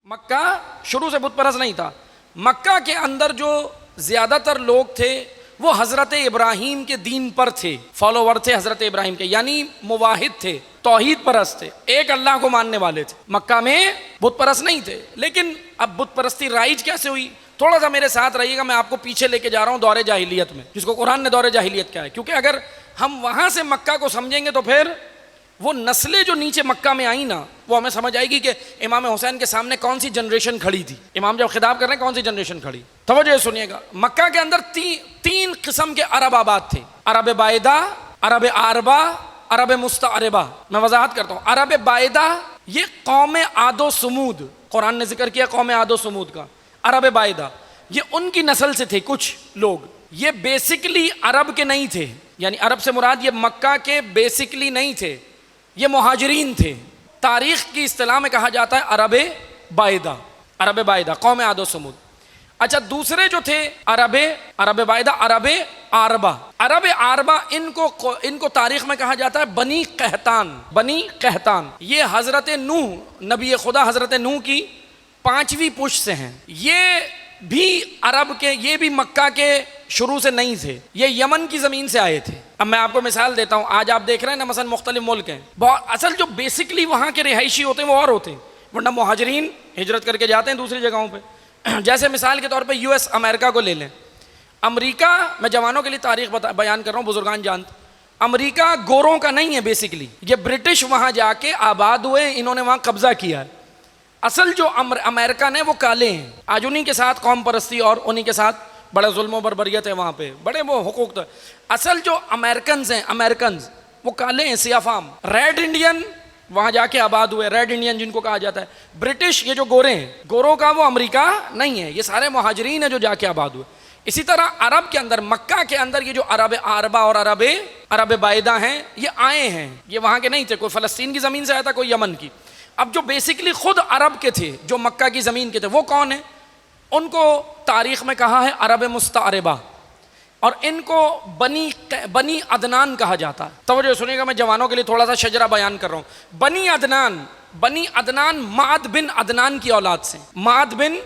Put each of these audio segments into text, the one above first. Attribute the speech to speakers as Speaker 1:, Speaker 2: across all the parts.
Speaker 1: مکہ شروع سے بت پرست نہیں تھا. مکہ کے اندر جو زیادہ تر لوگ تھے وہ حضرت ابراہیم کے دین پر تھے، فالوور تھے حضرت ابراہیم کے، یعنی موحد تھے، توحید پرست تھے، ایک اللہ کو ماننے والے تھے. مکہ میں بت پرست نہیں تھے. لیکن اب بت پرستی رائج کیسے ہوئی؟ تھوڑا سا میرے ساتھ رہیے گا، میں آپ کو پیچھے لے کے جا رہا ہوں دور جاہلیت میں، جس کو قرآن نے دور جاہلیت کہا ہے. کیونکہ اگر ہم وہاں سے مکہ کو سمجھیں گے تو پھر وہ نسلیں جو نیچے مکہ میں آئیں نا، وہ ہمیں سمجھ آئے گی کہ امام حسین کے سامنے کون سی جنریشن کھڑی تھی. امام جب خطاب کر رہے ہیں کون سی جنریشن کھڑی. توجہ سنیے گا، مکہ کے اندر تین قسم کے عرب آباد تھے: عرب بائدہ، عرب عاربہ، عرب مستعربہ. میں وضاحت کرتا ہوں. عرب بائدہ یہ قوم عاد و سمود، قرآن نے ذکر کیا قوم عاد و سمود کا. عرب بائدہ یہ ان کی نسل سے تھے کچھ لوگ. یہ بیسکلی عرب کے نہیں تھے، یعنی عرب سے مراد یہ مکہ کے بیسکلی نہیں تھے، یہ مہاجرین تھے. تاریخ کی اصطلاح میں کہا جاتا ہے عرب بائدہ، عرب بائدہ قوم عاد و سمود. اچھا، دوسرے جو تھے عرب بائدہ، عرب عاربہ. عرب عاربہ ان کو تاریخ میں کہا جاتا ہے بنی قحطان. بنی قحطان یہ حضرت نوح، نبی خدا حضرت نوح کی 5ویں پشت سے ہیں. یہ بھی عرب کے، یہ بھی مکہ کے شروع سے نہیں تھے، یہ یمن کی زمین سے آئے تھے. اب میں آپ کو مثال دیتا ہوں. آج آپ دیکھ رہے ہیں نا مثلا مختلف ملک ہیں، اصل جو بیسکلی وہاں کے رہائشی ہوتے ہیں وہ اور ہوتے ہیں، ورنہ مہاجرین ہجرت کر کے جاتے ہیں دوسری جگہوں پہ. جیسے مثال کے طور پہ US امریکہ کو لے لیں. امریکہ، میں جوانوں کے لیے تاریخ بیان کر رہا ہوں، بزرگان جانتے. امریکہ گوروں کا نہیں ہے بیسکلی، یہ برٹش وہاں جا کے آباد ہوئے، انہوں نے وہاں قبضہ کیا ہے. اصل جو امریکن ہے وہ کالے ہیں. آج انہی کے ساتھ قوم پرستی اور انہی کے ساتھ بڑا ظلم و بربریت ہے وہاں پہ، بڑے وہ حقوق تو. اصل جو امریکنز ہیں، امریکنز وہ کالے ہیں، سیاہ فام. ریڈ انڈین وہاں جا کے آباد ہوئے، ریڈ انڈین جن کو کہا جاتا ہے. برٹش یہ جو گورے ہیں، گوروں کا وہ امریکہ نہیں ہے، یہ سارے مہاجرین ہیں جو جا کے آباد ہوئے. اسی طرح عرب کے اندر، مکہ کے اندر یہ جو عرب عاربہ اور عرب بائدہ ہیں، یہ آئے ہیں، یہ وہاں کے نہیں تھے. کوئی فلسطین کی زمین سے آیا تھا، کوئی یمن کی. اب جو بیسکلی خود عرب کے تھے، جو مکہ کی زمین کے تھے، وہ کون ہیں؟ ان کو تاریخ میں کہا ہے عرب مستعربہ، اور ان کو بنی عدنان کہا جاتا ہے. توجہ سنیے گا، میں جوانوں کے لیے تھوڑا سا شجرہ بیان کر رہا ہوں. بنی عدنان معد بن عدنان کی اولاد سے. معد بن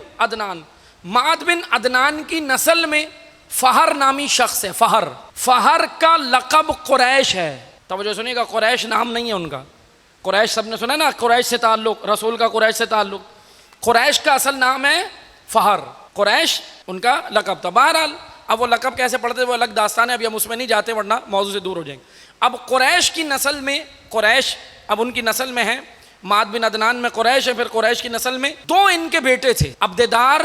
Speaker 1: عدنان کی نسل میں فہر نامی شخص ہے. فہر کا لقب قریش ہے. توجہ سنیے گا، قریش نام نہیں ہے ان کا. قریش سب نے سنا نا، قریش سے تعلق، رسول کا قریش سے تعلق. قریش کا اصل نام ہے فہر، قریش ان کا لقب تھا. بہرحال اب وہ لقب کیسے پڑھتے وہ الگ داستان ہے، ابھی ہم اس میں نہیں جاتے ورنہ موضوع سے دور ہو جائیں گے. اب قریش کی نسل میں، قریش اب ان کی نسل میں ہے، معد بن عدنان میں قریش ہے. پھر قریش کی نسل میں 2 ان کے بیٹے تھے، عبددار،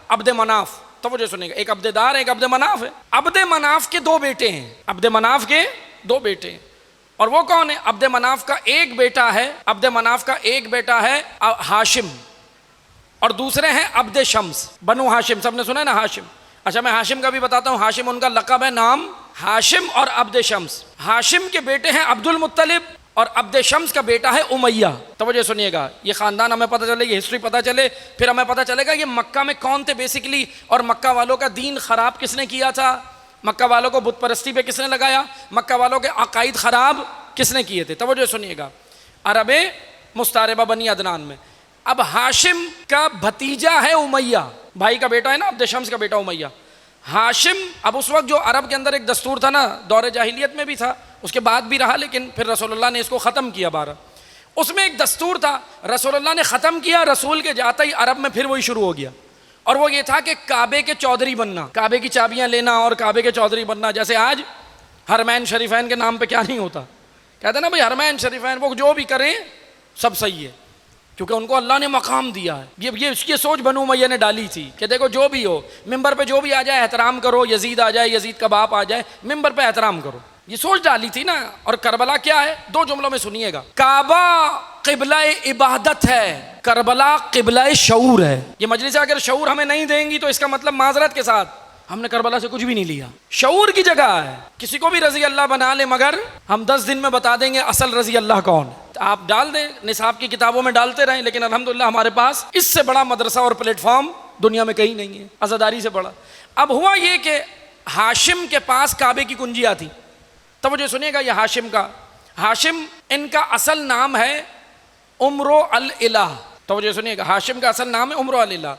Speaker 1: عبد مناف. توجہ سنیے گا، ایک عبددار ایک عبد مناف ہے. عبد مناف کے 2 بیٹے ہیں، عبد مناف کے 2 بیٹے ہیں. اور وہ کون ہے؟ عبد مناف کا ایک بیٹا ہے ہاشم، اور دوسرے ہیں عبد شمس. بنو ہاشم سب نے سنا ہے نا، ہاشم. اچھا، میں ہاشم کا بھی بتاتا ہوں. ہاشم ان کا لقب ہے، نام ہاشم اور عبد شمس. ہاشم کے بیٹے ہیں عبد المطلب، اور عبد شمس کا بیٹا ہے امیہ. توجہ سنیے گا، یہ خاندان ہمیں پتہ چلے، یہ ہسٹری پتہ چلے، پھر ہمیں پتہ چلے گا یہ مکہ میں کون تھے بیسکلی، اور مکہ والوں کا دین خراب کس نے کیا تھا، مکہ والوں کو بت پرستی پہ کس نے لگایا، مکہ والوں کے عقائد خراب کس نے کیے تھے. توجہ سنیے گا، عرب مستعربہ بنی عدنان میں. اب ہاشم کا بھتیجا ہے امیہ، بھائی کا بیٹا ہے نا، عبد شمس کا بیٹا امیہ. ہاشم، اب اس وقت جو عرب کے اندر ایک دستور تھا نا، دور جاہلیت میں بھی تھا، اس کے بعد بھی رہا، لیکن پھر رسول اللہ نے اس کو ختم کیا. اس میں ایک دستور تھا، رسول اللہ نے ختم کیا، رسول کے جاتا ہی عرب میں پھر وہی شروع ہو گیا. اور وہ یہ تھا کہ کعبے کے چودھری بننا، کعبے کی چابیاں لینا اور کعبے کے چودھری بننا. جیسے آج حرمین شریفین کے نام پہ کیا نہیں ہوتا، کہتے ہیں نا بھائی حرمین شریفین، وہ جو بھی کریں سب صحیح ہے، کیونکہ ان کو اللہ نے مقام دیا ہے. یہ اس کی سوچ بنو امیہ نے ڈالی تھی کہ دیکھو جو بھی ہو، ممبر پہ جو بھی آ جائے احترام کرو، یزید آ جائے، یزید کا باپ آ جائے، ممبر پہ احترام کرو. یہ سوچ ڈالی تھی نا. اور کربلا کیا ہے؟ 2 جملوں میں سنیے گا. کعبہ قبلہ عبادت ہے، کربلا قبلہ شعور ہے. یہ مجلس اگر شعور ہمیں نہیں دیں گی تو اس کا مطلب معذرت کے ساتھ ہم نے کربلا سے کچھ بھی نہیں لیا. شعور کی جگہ ہے. کسی کو بھی رضی اللہ بنا لے، مگر ہم 10 دن میں بتا دیں گے اصل رضی اللہ کون. آپ ڈال دیں، نصاب کی کتابوں میں ڈالتے رہیں، لیکن الحمدللہ ہمارے پاس اس سے بڑا مدرسہ اور پلیٹ فارم دنیا میں کہیں نہیں ہے، عزاداری سے بڑا. اب ہوا یہ کہ ہاشم کے پاس کعبے کی کنجیاں تھیں. توجہ سنیے گا، یہ ہاشم ان کا اصل نام ہے عمرو الالہ. توجہ سنیے گا, ہاشم کا اصل نام ہے عمرو اللہ.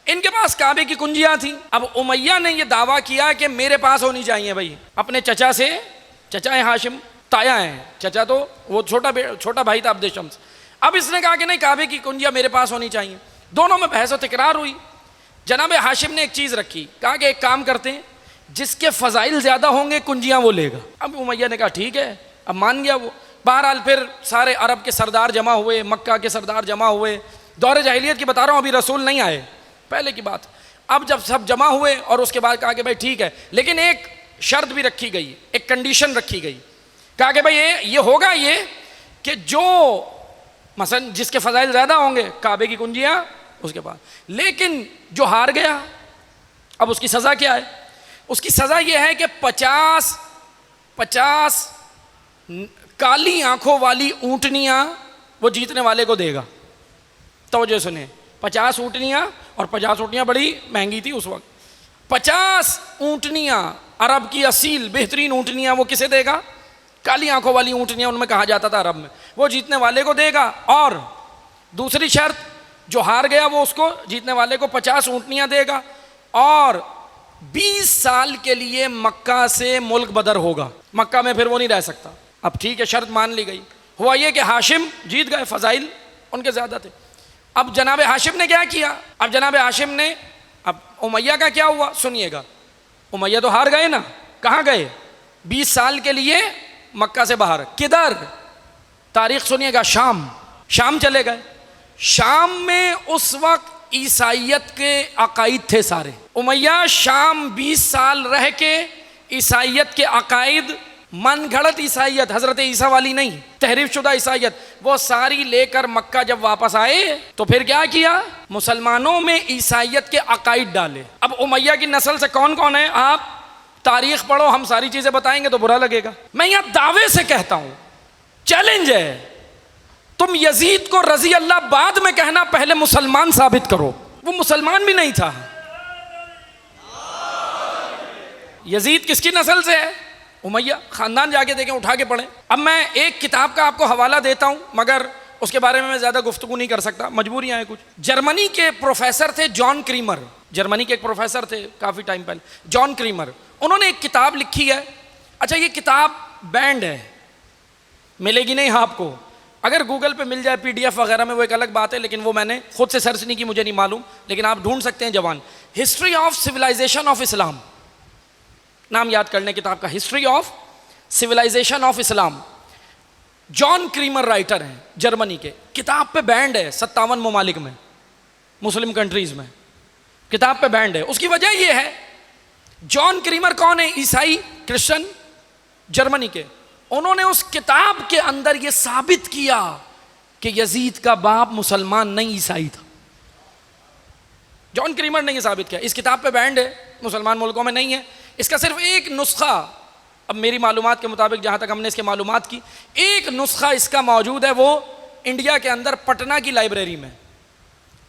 Speaker 1: ان کے پاس کعبے کی کنجیاں تھیں. اب امیہ نے یہ دعویٰ کیا کہ میرے پاس ہونی چاہیے بھائی, اپنے چچا سے, چچا ہے ہاشم, تایا ہیں, چچا تو وہ چھوٹا بھائی تھا عبد شمس. اب اس نے کہا کہ نہیں, کعبے کی کنجیاں میرے پاس ہونی چاہیے. دونوں میں بحث و تکرار ہوئی. جناب ہاشم نے ایک چیز رکھی, کہا کہ ایک کام کرتے ہیں, جس کے فضائل زیادہ ہوں گے کنجیاں وہ لے گا. اب امیہ نے کہا ٹھیک ہے, اب مان گیا وہ. بہرحال پھر سارے عرب کے سردار جمع ہوئے, مکہ کے سردار جمع ہوئے. دور جاہلیت کی بتا رہا ہوں, ابھی رسول نہیں آئے, پہلے کی بات. اب جب سب جمع ہوئے اور اس کے بعد کہا کہ بھائی ٹھیک ہے, لیکن ایک شرط بھی رکھی گئی, ایک کنڈیشن رکھی گئی. کہا کہ بھائی یہ ہوگا یہ کہ جو مثلا جس کے فضائل زیادہ ہوں گے کعبے کی کنجیاں اس کے پاس, لیکن جو ہار گیا اب اس کی سزا کیا ہے؟ اس کی سزا یہ ہے کہ 50 کالی آنکھوں والی اونٹنیاں وہ جیتنے والے کو دے گا. توجہ سنیں, 50 اونٹنیاں, اور 50 اونٹنیاں بڑی مہنگی تھی اس وقت. 50 اونٹنیاں عرب کی اصیل بہترین اونٹنیاں وہ کسے دے گا؟ کالی آنکھوں والی اونٹنیاں ان میں کہا جاتا تھا عرب میں, وہ جیتنے والے کو دے گا. اور دوسری شرط, جو ہار گیا وہ اس کو جیتنے والے کو 50 اونٹنیاں دے گا, اور 20 سال کے لیے مکہ سے ملک بدر ہوگا, مکہ میں پھر وہ نہیں رہ سکتا. اب ٹھیک ہے, شرط مان لی گئی. ہوا یہ کہ ہاشم جیت گئے, فضائل ان کے زیادہ تھے. اب جناب ہاشم نے کیا کیا؟ اب جناب ہاشم نے, اب امیہ کا کیا ہوا سنیے گا. امیہ تو ہار گئے نا, کہاں گئے؟ 20 سال کے لیے مکہ سے باہر. کدھر؟ تاریخ سنیے گا, شام چلے گئے. شام میں اس وقت عیسائیت کے عقائد تھے سارے. امیہ شام 20 سال رہ کے عیسائیت کے عقائد, من گھڑت عیسائیت, حضرت عیسیٰ والی نہیں, تحریف شدہ عیسائیت, وہ ساری لے کر مکہ جب واپس آئے تو پھر کیا کیا؟ مسلمانوں میں عیسائیت کے عقائد ڈالے. اب امیہ کی نسل سے کون کون ہے؟ آپ تاریخ پڑھو, ہم ساری چیزیں بتائیں گے تو برا لگے گا. میں یہاں دعوے سے کہتا ہوں, چیلنج ہے, تم یزید کو رضی اللہ بعد میں کہنا, پہلے مسلمان ثابت کرو. وہ مسلمان بھی نہیں تھا. یزید کس کی نسل سے ہے؟ امیہ. خاندان جا کے دیکھیں, اٹھا کے پڑھیں. اب میں ایک کتاب کا آپ کو حوالہ دیتا ہوں, مگر اس کے بارے میں زیادہ گفتگو نہیں کر سکتا, مجبوریاں ہیں کچھ. جرمنی کے پروفیسر تھے جان کریمر, جرمنی کے ایک پروفیسر تھے کافی ٹائم پہلے, جان کریمر. انہوں نے ایک کتاب لکھی ہے. اچھا یہ کتاب بینڈ ہے, ملے گی نہیں آپ کو. اگر گوگل پہ مل جائے PDF وغیرہ میں وہ ایک الگ بات ہے, لیکن وہ میں نے خود سے سرچ نہیں کی, مجھے نہیں معلوم, لیکن آپ ڈھونڈ سکتے ہیں جوان. History of civilization of Islam نام یاد کر لیں کتاب کا, history of civilization of Islam. John Kramer writer ہیں جرمنی کے. کتاب پہ بینڈ ہے 57 ممالک میں, مسلم کنٹریز میں کتاب پہ بینڈ ہے. اس کی وجہ یہ ہے, جان کریمر کون ہے؟ عیسائی, کرسچن, جرمنی کے. انہوں نے اس کتاب کے اندر یہ ثابت کیا کہ یزید کا باپ مسلمان نہیں عیسائی تھا. جان کریمر نے یہ ثابت کیا. اس کتاب پہ بینڈ ہے, مسلمان ملکوں میں نہیں ہے. اس کا صرف ایک نسخہ, اب میری معلومات کے مطابق جہاں تک ہم نے اس کے معلومات کی, ایک نسخہ اس کا موجود ہے, وہ انڈیا کے اندر پٹنہ کی لائبریری میں,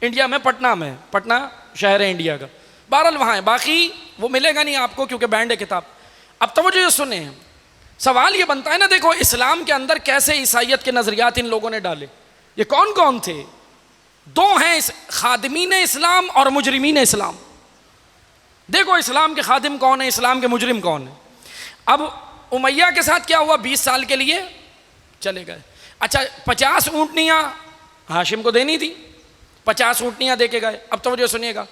Speaker 1: انڈیا میں پٹنہ میں, پٹنہ شہر ہے انڈیا کا, بہرحال وہاں ہے. باقی وہ ملے گا نہیں آپ کو کیونکہ بینڈ ہے کتاب. اب توجہ سنیں, سوال یہ بنتا ہے نا, دیکھو اسلام کے اندر کیسے عیسائیت کے نظریات ان لوگوں نے ڈالے. یہ کون کون تھے؟ دو ہیں, خادمین اسلام اور مجرمین اسلام. دیکھو اسلام کے خادم کون ہیں, اسلام کے مجرم کون ہیں. اب امیہ کے ساتھ کیا ہوا؟ 20 سال کے لیے چلے گئے. اچھا 50 اونٹنیاں ہاشم کو دینی تھی, 50 اونٹنیاں دے کے گئے. اب توجہ سنیے گا,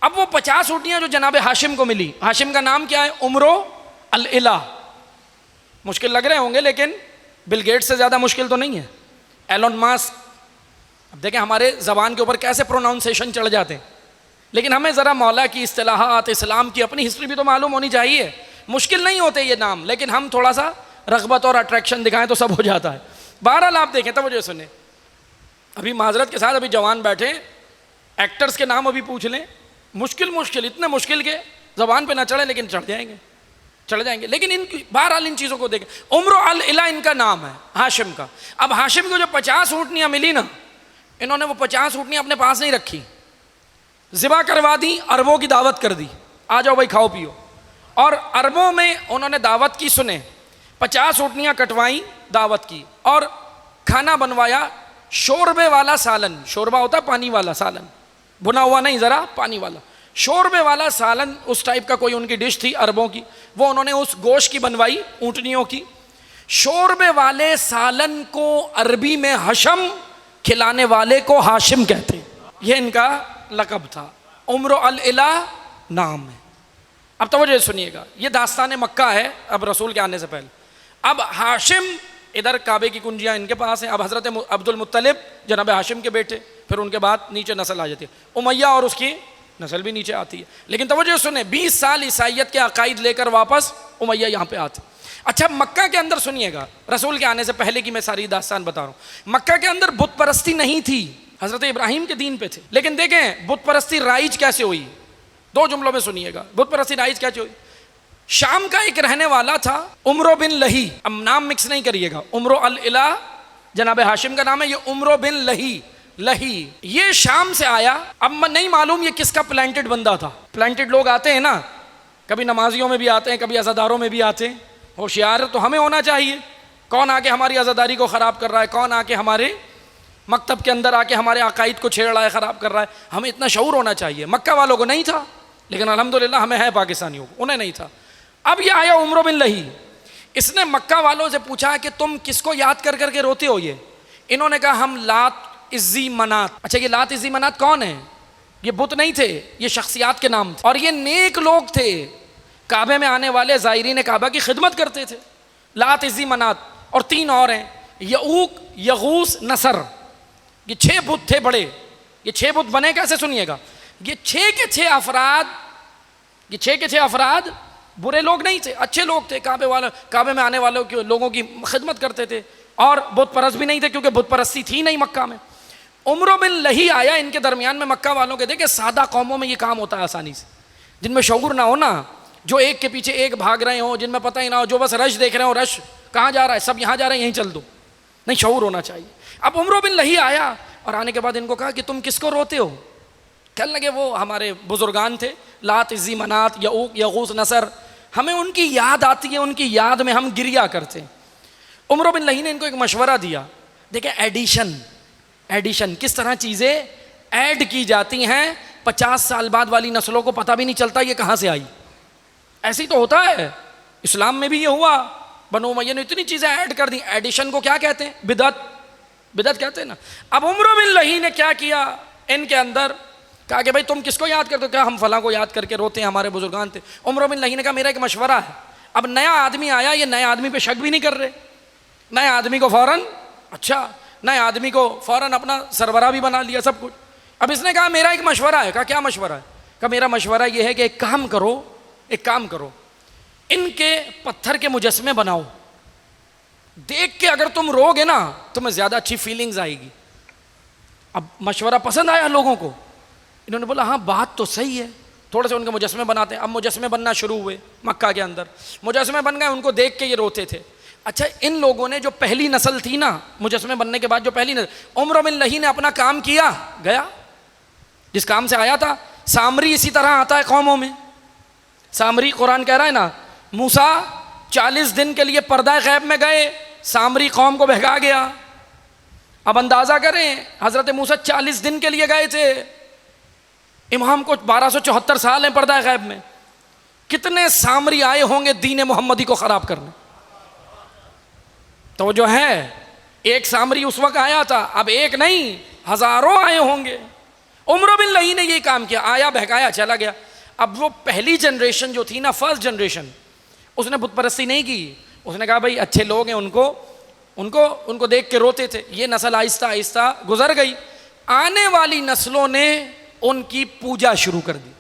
Speaker 1: اب وہ 50 اونٹنیاں جو جناب ہاشم کو ملی, ہاشم کا نام کیا ہے؟ عمرو الہ. مشکل لگ رہے ہوں گے, لیکن بل گیٹ سے زیادہ مشکل تو نہیں ہے. Elon Musk. اب دیکھیں ہمارے زبان کے اوپر کیسے پروناؤنسیشن چڑھ جاتے ہیں, لیکن ہمیں ذرا مولا کی اصطلاحات, اسلام کی اپنی ہسٹری بھی تو معلوم ہونی چاہیے. مشکل نہیں ہوتے یہ نام, لیکن ہم تھوڑا سا رغبت اور اٹریکشن دکھائیں تو سب ہو جاتا ہے. بہرحال آپ دیکھیں, توجہ سنیں, ابھی معذرت کے ساتھ ابھی جوان بیٹھے, ایکٹرز کے نام ابھی پوچھ لیں, مشکل اتنے مشکل کے زبان پہ نہ چڑھیں, لیکن چڑھ جائیں گے. لیکن بہرحال ان چیزوں کو دیکھیں. عمرو الہ ان کا نام ہے, ہاشم کا. اب ہاشم کو جو 50 اونٹنیاں ملی نا, انہوں نے وہ 50 اونٹنیاں اپنے پاس نہیں رکھی, ذبح کروا دی, عربوں کی دعوت کر دی, آ جاؤ بھائی کھاؤ پیو. اور عربوں میں انہوں نے دعوت کی, سنیں, 50 اونٹنیاں کٹوائیں, دعوت کی, اور کھانا بنوایا, شوربے والا سالن, شوربہ ہوتا پانی والا سالن, بنا ہوا نہیں, ذرا پانی والا, شوربے والا سالن اس ٹائپ کا کوئی ان کی ڈش تھی عربوں کی, وہ انہوں نے اس گوشت کی بنوائی اونٹنیوں کی. شوربے والے سالن کو عربی میں حشم, کھلانے والے کو ہاشم کہتے, یہ ان کا لقب تھا. عمر الالہ نام ہے. اب توجہ سنیے گا, یہ داستان مکہ ہے اب رسول کے آنے سے پہلے. اب ہاشم ادھر کعبے کی کنجیاں ان کے پاس ہیں. اب حضرت عبد المطلب جناب ہاشم کے بیٹے, پھر ان کے بعد نیچے نسل آ جاتی ہے, امیہ اور اس کی نسل بھی نیچے آتی ہے. لیکن توجہ سنیں, 20 سال عیسائیت کے عقائد لے کر واپس امیہ یہاں پہ آتے. اچھا مکہ کے اندر سنیے گا, رسول کے آنے سے پہلے کی میں ساری داستان بتا رہا ہوں. مکہ کے اندر بت پرستی نہیں تھی, حضرت ابراہیم کے دین پہ تھے. لیکن دیکھیں بت پرستی رائج کیسے ہوئی, 2 جملوں میں سنیے گا. بت پرستی رائج کیسے ہوئی؟ شام کا ایک رہنے والا تھا عمرو بن لہی, اب نام مکس نہیں کریے گا, عمرو الالہ جناب ہاشم کا نام ہے, یہ عمرو بن لہی, یہ شام سے آیا. اب نہیں معلوم یہ کس کا پلانٹڈ بندہ تھا. پلانٹڈ لوگ آتے ہیں نا, کبھی نمازیوں میں بھی آتے ہیں, کبھی عزاداروں میں بھی آتے ہیں. ہوشیار تو ہمیں ہونا چاہیے, کون آ کے ہماری عزاداری کو خراب کر رہا ہے, کون آ کے ہمارے مکتب کے اندر آ کے ہمارے عقائد کو چھیڑ رہا ہے, خراب کر رہا ہے. ہمیں اتنا شعور ہونا چاہیے. مکہ والوں کو نہیں تھا, لیکن الحمدللہ ہمیں ہے پاکستانیوں کو, انہیں نہیں تھا. اب یہ آیا عمرو بن لہی, اس نے مکہ والوں سے پوچھا کہ تم کس کو یاد کر کر کے روتے ہو؟ یہ انہوں نے کہا ہم لات عزی منات. اچھا یہ لات عزی منات کون ہے؟ یہ بت نہیں تھے, یہ شخصیات کے نام تھے, اور یہ نیک لوگ تھے. کعبے میں آنے والے زائرین کعبہ کی خدمت کرتے تھے. لات عزی منات اور 3 اور ہیں, یعوق یغوث نصر. یہ 6 بت تھے بڑے. یہ 6 بت بنے کیسے سنیے گا. یہ 6 کے 6 افراد, یہ 6 کے 6 افراد برے لوگ نہیں تھے, اچھے لوگ تھے. کعبے میں آنے والوں کے لوگوں کی خدمت کرتے تھے, اور بت پرست بھی نہیں تھے, کیونکہ بت پرستی تھی نہیں مکہ میں. عمرو بن لہی آیا ان کے درمیان میں. مکہ والوں کے دیکھیں سادہ قوموں میں یہ کام ہوتا ہے آسانی سے, جن میں شعور نہ ہو نا, جو ایک کے پیچھے ایک بھاگ رہے ہوں, جن میں پتہ ہی نہ ہو, جو بس رش دیکھ رہے ہوں, رش کہاں جا رہا ہے, سب یہاں جا رہے ہیں, یہیں چل دو. نہیں, شعور ہونا چاہیے. اب عمرو بن لہی آیا, اور آنے کے بعد ان کو کہا کہ تم کس کو روتے ہو؟ کہنے لگے وہ ہمارے بزرگان تھے, لات عزی منات یعوق یغوث نصر, ہمیں ان کی یاد آتی ہے, ان کی یاد میں ہم گریا کرتے ہیں. عمرو بن لہی نے ان کو ایک مشورہ دیا. دیکھیں ایڈیشن کس طرح چیزیں ایڈ کی جاتی ہیں, 50 سال بعد والی نسلوں کو پتہ بھی نہیں چلتا یہ کہاں سے آئی. ایسے ہی تو ہوتا ہے, اسلام میں بھی یہ ہوا. بنو امیہ نے اتنی چیزیں ایڈ کر دی. ایڈیشن کو کیا کہتے ہیں؟ بدعت کہتے ہیں نا. اب عمرو بن لہی نے کیا کیا, ان کے اندر کہا کہ بھائی تم کس کو یاد کرتے ہو؟ کیا ہم فلاں کو یاد کر کے روتے ہیں, ہمارے بزرگان تھے. عمرو بن لہی نے کہا میرا ایک مشورہ ہے. اب نیا آدمی آیا, یہ نئے آدمی پہ شک بھی نہیں کر رہے, نئے آدمی کو فوراً نئے آدمی کو فوراً اپنا سربراہ بھی بنا لیا, سب کچھ. اب اس نے کہا میرا ایک مشورہ ہے. کہا کیا مشورہ ہے؟ کہا میرا مشورہ یہ ہے کہ ایک کام کرو, ان کے پتھر کے مجسمے بناؤ, دیکھ کے اگر تم رو گے نا تمہیں زیادہ اچھی فیلنگز آئے گی. اب مشورہ پسند آیا لوگوں کو, انہوں نے بولا ہاں بات تو صحیح ہے, تھوڑے سے ان کے مجسمے بناتے ہیں. اب مجسمے بننا شروع ہوئے مکہ کے اندر, مجسمے بن گئے, ان کو دیکھ کے یہ روتے تھے. اچھا ان لوگوں نے جو پہلی نسل تھی نا, مجسمے بننے کے بعد جو پہلی نسل, عمرو بن لہی نے اپنا کام کیا, گیا جس کام سے آیا تھا. سامری اسی طرح آتا ہے قوموں میں. سامری قرآن کہہ رہا ہے نا, موسیٰ 40 دن کے لیے پردہ غیب میں گئے, سامری قوم کو بہکا گیا. اب اندازہ کریں, حضرت موسیٰ 40 دن کے لیے گئے تھے, امام کو 1274 سال ہیں پردہ غیب میں. کتنے سامری آئے ہوں گے دین محمدی کو خراب کرنے. تو جو ہے ایک سامری اس وقت آیا تھا, اب ایک نہیں ہزاروں آئے ہوں گے. عمرو بن لہی نے یہ کام کیا, آیا بہکایا چلا گیا. اب وہ پہلی جنریشن جو تھی نا, فرسٹ جنریشن, اس نے بت پرستی نہیں کی. اس نے کہا بھائی اچھے لوگ ہیں, ان کو دیکھ کے روتے تھے. یہ نسل آہستہ آہستہ گزر گئی. آنے والی نسلوں نے ان کی پوجا شروع کر دی,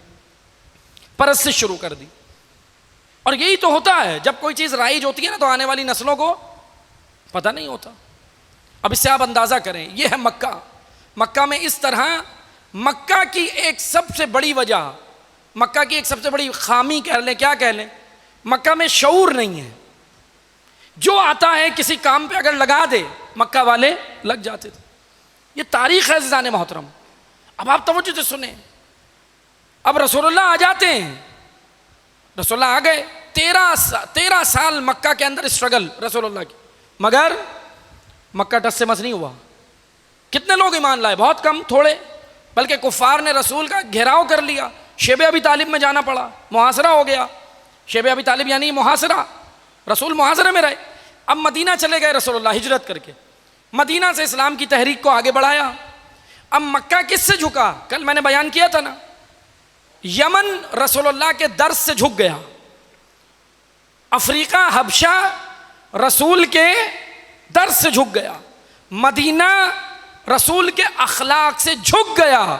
Speaker 1: پرستش شروع کر دی. اور یہی تو ہوتا ہے, جب کوئی چیز رائج ہوتی ہے نا تو آنے والی نسلوں کو پتہ نہیں ہوتا. اب اس سے آپ اندازہ کریں, یہ ہے مکہ. مکہ میں اس طرح, مکہ کی ایک سب سے بڑی وجہ, مکہ کی ایک سب سے بڑی خامی کہہ لیں, کیا کہہ لیں, مکہ میں شعور نہیں ہے. جو آتا ہے کسی کام پہ اگر لگا دے, مکہ والے لگ جاتے تھے. یہ تاریخ ہے عزیزان محترم. اب آپ توجہ سے سنیں, اب رسول اللہ آ جاتے ہیں, رسول اللہ آ گئے. 13 سال مکہ کے اندر اسٹرگل رسول اللہ کی, مگر مکہ ٹس سے مس نہیں ہوا. کتنے لوگ ایمان لائے؟ بہت کم، تھوڑے، بلکہ کفار نے رسول کا گھیراؤ کر لیا، شیب ابی طالب میں جانا پڑا، محاصرہ ہو گیا. شیب ابی طالب یعنی محاصرہ، رسول محاصرے میں رہے. اب مدینہ چلے گئے رسول اللہ ہجرت کر کے، مدینہ سے اسلام کی تحریک کو آگے بڑھایا. اب مکہ کس سے جھکا؟ کل میں نے بیان کیا تھا نا، یمن رسول اللہ کے درس سے جھک گیا، افریقہ حبشہ رسول کے درس سے جھک گیا، مدینہ رسول کے اخلاق سے جھک گیا،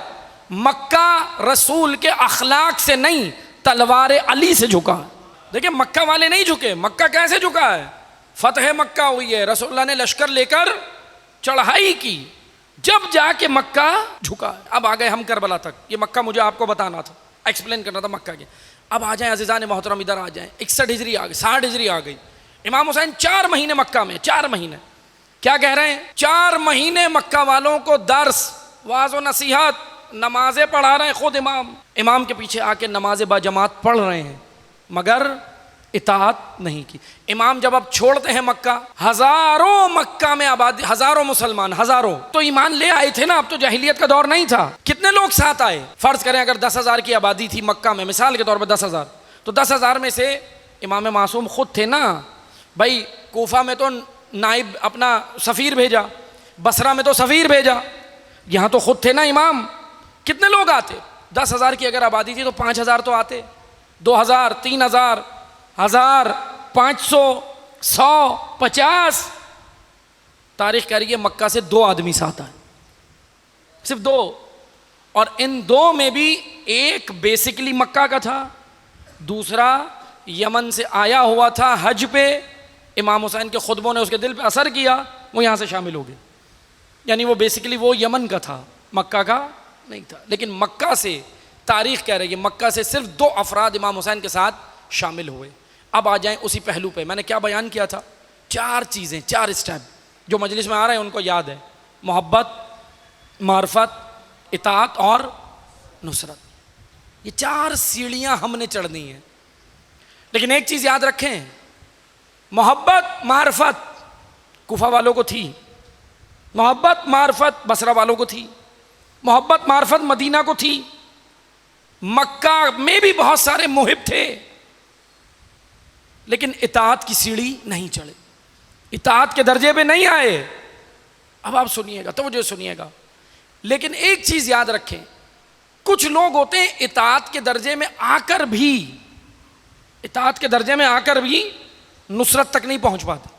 Speaker 1: مکہ رسول کے اخلاق سے نہیں، تلوار علی سے جھکا. دیکھیں مکہ والے نہیں جھکے، مکہ کیسے جھکا ہے؟ فتح مکہ ہوئی ہے، رسول اللہ نے لشکر لے کر چڑھائی کی، جب جا کے مکہ جھکا. اب آ گئے ہم کربلا تک. یہ مکہ مجھے آپ کو بتانا تھا، ایکسپلین کرنا تھا مکہ کے. اب آ جائیں عزیزان محترم، ادھر آ جائیں. 61 ہجری آ گئی، 60 ہجری آ گئی. امام حسین 4 مہینے مکہ میں، 4 مہینے. کیا کہہ رہے ہیں؟ 4 مہینے مکہ والوں کو درس، واعظ و نصیحت، نمازیں پڑھا رہے ہیں. خود امام کے پیچھے آ کے نماز با جماعت پڑھ رہے ہیں، مگر اطاعت نہیں کی. امام جب اب چھوڑتے ہیں مکہ، ہزاروں مکہ میں آبادی، ہزاروں مسلمان، ہزاروں تو ایمان لے آئے تھے نا. اب تو جاہلیت کا دور نہیں تھا. کتنے لوگ ساتھ آئے؟ فرض کریں اگر 10,000 کی آبادی تھی مکہ میں، مثال کے طور پہ 10,000، تو 10,000 میں سے امام معصوم خود تھے نا بھائی. کوفہ میں تو نائب اپنا سفیر بھیجا، بصرہ میں تو سفیر بھیجا، یہاں تو خود تھے نا امام. کتنے لوگ آتے؟ 10,000 کی اگر آبادی تھی تو 5,000 تو آتے، 2,000، 3,000، 1,000، 500، 100، 50. تاریخ کہہ رہی ہے مکہ سے 2 آدمی ساتھ آئے، صرف 2. اور ان 2 میں بھی ایک بیسیکلی مکہ کا تھا، دوسرا یمن سے آیا ہوا تھا حج پہ. امام حسین کے خطبوں نے اس کے دل پہ اثر کیا، وہ یہاں سے شامل ہو گئے. یعنی وہ بیسیکلی وہ یمن کا تھا، مکہ کا نہیں تھا. لیکن مکہ سے تاریخ کہہ رہی ہے مکہ سے صرف 2 افراد امام حسین کے ساتھ شامل ہوئے. اب آ جائیں اسی پہلو پہ. میں نے کیا بیان کیا تھا؟ 4 چیزیں، 4 اسٹیپ جو مجلس میں آ رہے ہیں ان کو یاد ہے: محبت، معرفت، اطاعت اور نصرت. یہ 4 سیڑھیاں ہم نے چڑھنی ہیں. لیکن ایک چیز یاد رکھیں، محبت معرفت کوفہ والوں کو تھی، محبت معرفت بصرہ والوں کو تھی، محبت معرفت مدینہ کو تھی. مکہ میں بھی بہت سارے محب تھے، لیکن اطاعت کی سیڑھی نہیں چڑھے، اطاعت کے درجے پہ نہیں آئے. اب آپ سنیے گا، توجہ سنیے گا. لیکن ایک چیز یاد رکھیں، کچھ لوگ ہوتے ہیں اطاعت کے درجے میں آ کر بھی، اطاعت کے درجے میں آ کر بھی نصرت تک نہیں پہنچ پاتے.